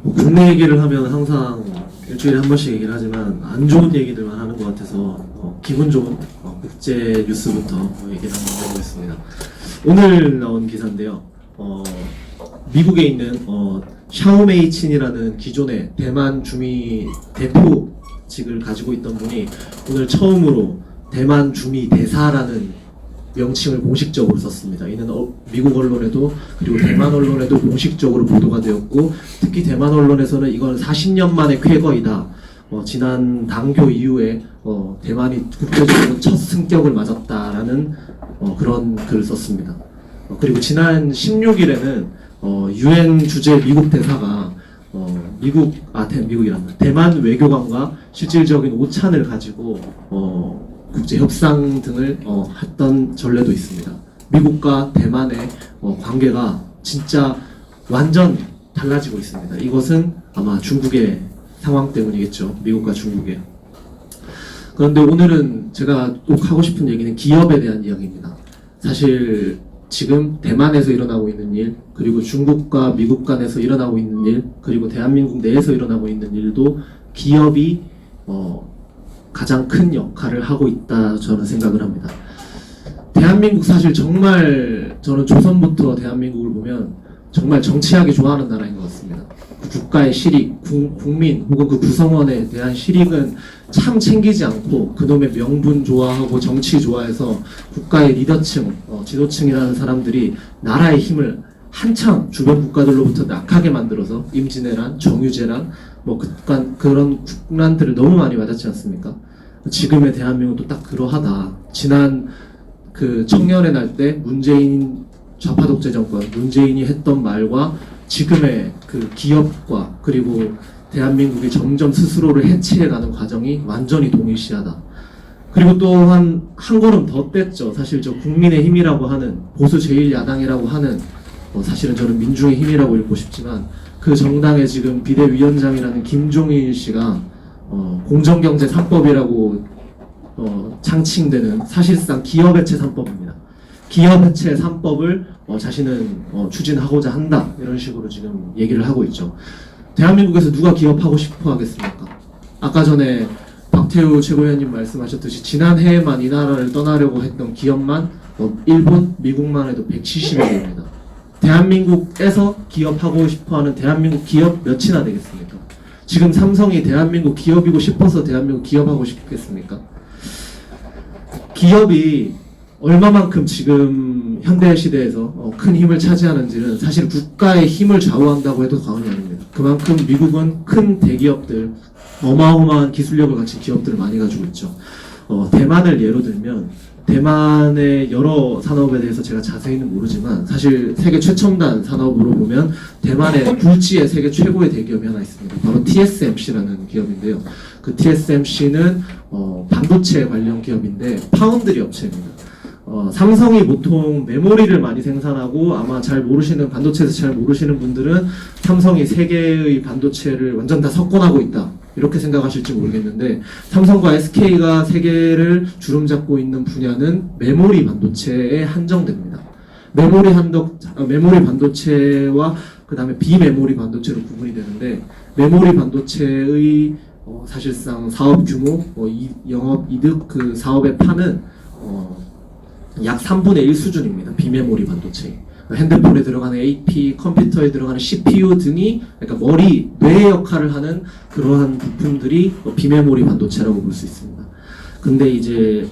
국내 얘기를 하면 항상 일주일에 한 번씩 얘기를 하지만 안 좋은 얘기들만 하는 것 같아서 기분 좋은 국제 뉴스부터 얘기를 한번 해보겠습니다. 오늘 나온 기사인데요. 미국에 있는 샤오메이 친이라는 기존의 대만 주미 대표직을 가지고 있던 분이 오늘 처음으로 대만 주미 대사라는 명칭을 공식적으로 썼습니다. 이는 미국 언론에도 그리고 대만 언론에도 공식적으로 보도가 되었고, 특히 대만 언론에서는 이건 40년 만의 쾌거이다. 지난 당교 이후에 대만이 국제적으로 첫 승격을 맞았다라는 그런 글을 썼습니다. 그리고 지난 16일에는 유엔 주재 미국 대사가 대만 외교관과 실질적인 오찬을 가지고 국제 협상 등을 했던 전례도 있습니다. 미국과 대만의 관계가 진짜 완전 달라지고 있습니다. 이것은 아마 중국의 상황 때문이겠죠. 미국과 중국의. 그런데 오늘은 제가 꼭 하고 싶은 얘기는 기업에 대한 이야기입니다. 사실 지금 대만에서 일어나고 있는 일, 그리고 중국과 미국 간에서 일어나고 있는 일, 그리고 대한민국 내에서 일어나고 있는 일도 기업이 가장 큰 역할을 하고 있다 저는 생각을 합니다. 대한민국 사실 정말 저는 조선부터 대한민국을 보면 정말 정치하기 좋아하는 나라인 것 같습니다. 그 국가의 실익, 국민 혹은 그 구성원에 대한 실익은 참 챙기지 않고 그놈의 명분 좋아하고 정치 좋아해서 국가의 리더층, 지도층이라는 사람들이 나라의 힘을 한참 주변 국가들로부터 낙하게 만들어서 임진왜란, 정유재란 그런 국난들을 너무 많이 맞았지 않습니까? 지금의 대한민국도 딱 그러하다. 지난 그 청년의 날 때 문재인 좌파 독재 정권, 문재인이 했던 말과 지금의 그 기업과 그리고 대한민국이 점점 스스로를 해치해가는 과정이 완전히 동일시하다. 그리고 또한 한 걸음 더 뗐죠. 사실 저 국민의힘이라고 하는 보수 제1야당이라고 하는 사실은 저는 민중의 힘이라고 읽고 싶지만 그 정당의 지금 비대위원장이라는 김종인 씨가 공정경제 3법이라고 창칭되는 사실상 기업해체 3법입니다. 기업해체 3법을 자신은 추진하고자 한다. 이런 식으로 지금 얘기를 하고 있죠. 대한민국에서 누가 기업하고 싶어 하겠습니까? 아까 전에 박태우 최고위원님 말씀하셨듯이 지난해에만 이 나라를 떠나려고 했던 기업만 일본, 미국만 해도 170여 개입니다. 대한민국에서 기업하고 싶어하는 대한민국 기업 몇이나 되겠습니까? 지금 삼성이 대한민국 기업이고 싶어서 대한민국 기업하고 싶겠습니까? 기업이 얼마만큼 지금 현대 시대에서 큰 힘을 차지하는지는 사실 국가의 힘을 좌우한다고 해도 과언이 아닙니다. 그만큼 미국은 큰 대기업들, 어마어마한 기술력을 가진 기업들을 많이 가지고 있죠. 대만을 예로 들면 대만의 여러 산업에 대해서 제가 자세히는 모르지만 사실 세계 최첨단 산업으로 보면 대만의 굴지의 세계 최고의 대기업이 하나 있습니다. 바로 TSMC라는 기업인데요. 그 TSMC는 반도체 관련 기업인데 파운드리 업체입니다. 삼성이 보통 메모리를 많이 생산하고 아마 잘 모르시는 반도체에서 잘 모르시는 분들은 삼성이 세계의 반도체를 완전 다 석권하고 있다 이렇게 생각하실지 모르겠는데 삼성과 SK가 세계를 주름잡고 있는 분야는 메모리 반도체에 한정됩니다. 메모리 반도체와 그 다음에 비메모리 반도체로 구분이 되는데 메모리 반도체의 사실상 사업 규모, 영업 이득 그 사업의 판은 약 3분의 1 수준입니다. 비메모리 반도체. 핸드폰에 들어가는 AP, 컴퓨터에 들어가는 CPU 등이 그러니까 머리, 뇌의 역할을 하는 그러한 부품들이 비메모리 반도체라고 볼 수 있습니다. 근데 이제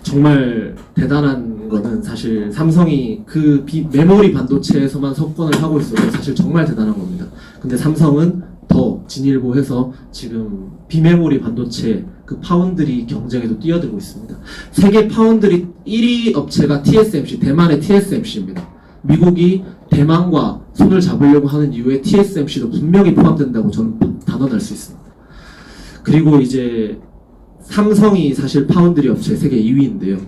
정말 대단한 거는 사실 삼성이 그 메모리 반도체에서만 석권을 하고 있어도 사실 정말 대단한 겁니다. 근데 삼성은 더 진일보해서 지금 비메모리 반도체 그 파운드리 경쟁에도 뛰어들고 있습니다. 세계 파운드리 1위 업체가 TSMC, 대만의 TSMC입니다. 미국이 대만과 손을 잡으려고 하는 이유에 TSMC도 분명히 포함된다고 저는 단언할 수 있습니다. 그리고 이제 삼성이 사실 파운드리 업체 세계 2위인데요.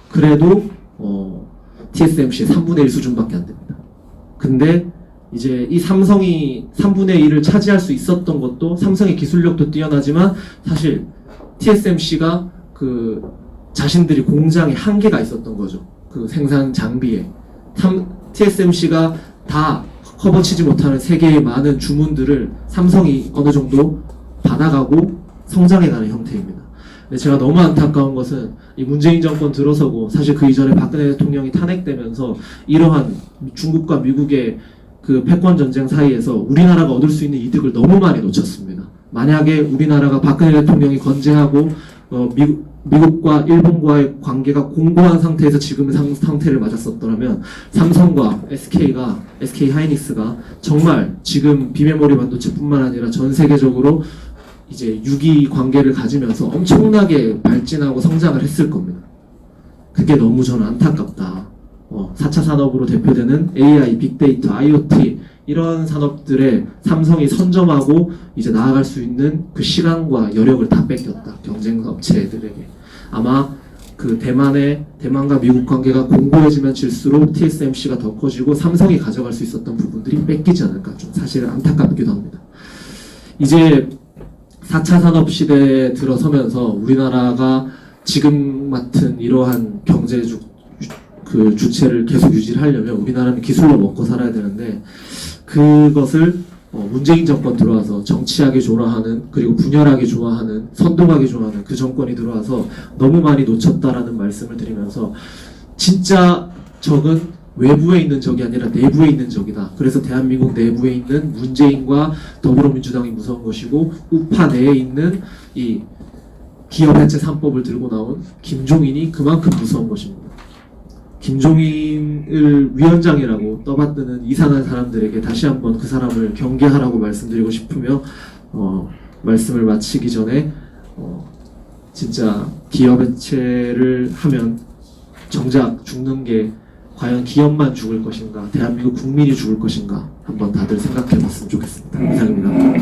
그래도 TSMC의 3분의 1 수준밖에 안 됩니다. 근데 이제 이 삼성이 3분의 1을 차지할 수 있었던 것도 삼성의 기술력도 뛰어나지만 사실 TSMC가 그 자신들이 공장에 한계가 있었던 거죠. 그 생산 장비에. TSMC가 다 커버치지 못하는 세계의 많은 주문들을 삼성이 어느 정도 받아가고 성장해가는 형태입니다. 근데 제가 너무 안타까운 것은 이 문재인 정권 들어서고 사실 그 이전에 박근혜 대통령이 탄핵되면서 이러한 중국과 미국의 그 패권 전쟁 사이에서 우리나라가 얻을 수 있는 이득을 너무 많이 놓쳤습니다. 만약에 우리나라가 박근혜 대통령이 건재하고 미국과 일본과의 관계가 공고한 상태에서 지금의 상태를 맞았었더라면 삼성과 SK 하이닉스가 정말 지금 비메모리 반도체뿐만 아니라 전 세계적으로 이제 유기 관계를 가지면서 엄청나게 발진하고 성장을 했을 겁니다. 그게 너무 저는 안타깝다. 4차 산업으로 대표되는 AI, 빅데이터, IoT 이런 산업들에 삼성이 선점하고 이제 나아갈 수 있는 그 시간과 여력을 다 뺏겼다. 경쟁 업체들에게. 아마 그 대만과 미국 관계가 공고해지면 질수록 TSMC가 더 커지고 삼성이 가져갈 수 있었던 부분들이 뺏기지 않을까. 좀 사실 안타깝기도 합니다. 이제 4차 산업 시대에 들어서면서 우리나라가 지금 맡은 이러한 경제 주체를 계속 유지를 하려면 우리나라는 기술로 먹고 살아야 되는데 그것을 문재인 정권 들어와서 정치하게 좋아하는 그리고 분열하게 좋아하는 선동하게 좋아하는 그 정권이 들어와서 너무 많이 놓쳤다라는 말씀을 드리면서 진짜 적은 외부에 있는 적이 아니라 내부에 있는 적이다. 그래서 대한민국 내부에 있는 문재인과 더불어민주당이 무서운 것이고 우파 내에 있는 이 기업 해체 3법을 들고 나온 김종인이 그만큼 무서운 것입니다. 김종인을 위원장이라고 떠받드는 이상한 사람들에게 다시 한번 그 사람을 경계하라고 말씀드리고 싶으며 말씀을 마치기 전에 진짜 기업 해체를 하면 정작 죽는 게 과연 기업만 죽을 것인가 대한민국 국민이 죽을 것인가 한번 다들 생각해 봤으면 좋겠습니다. 이상입니다.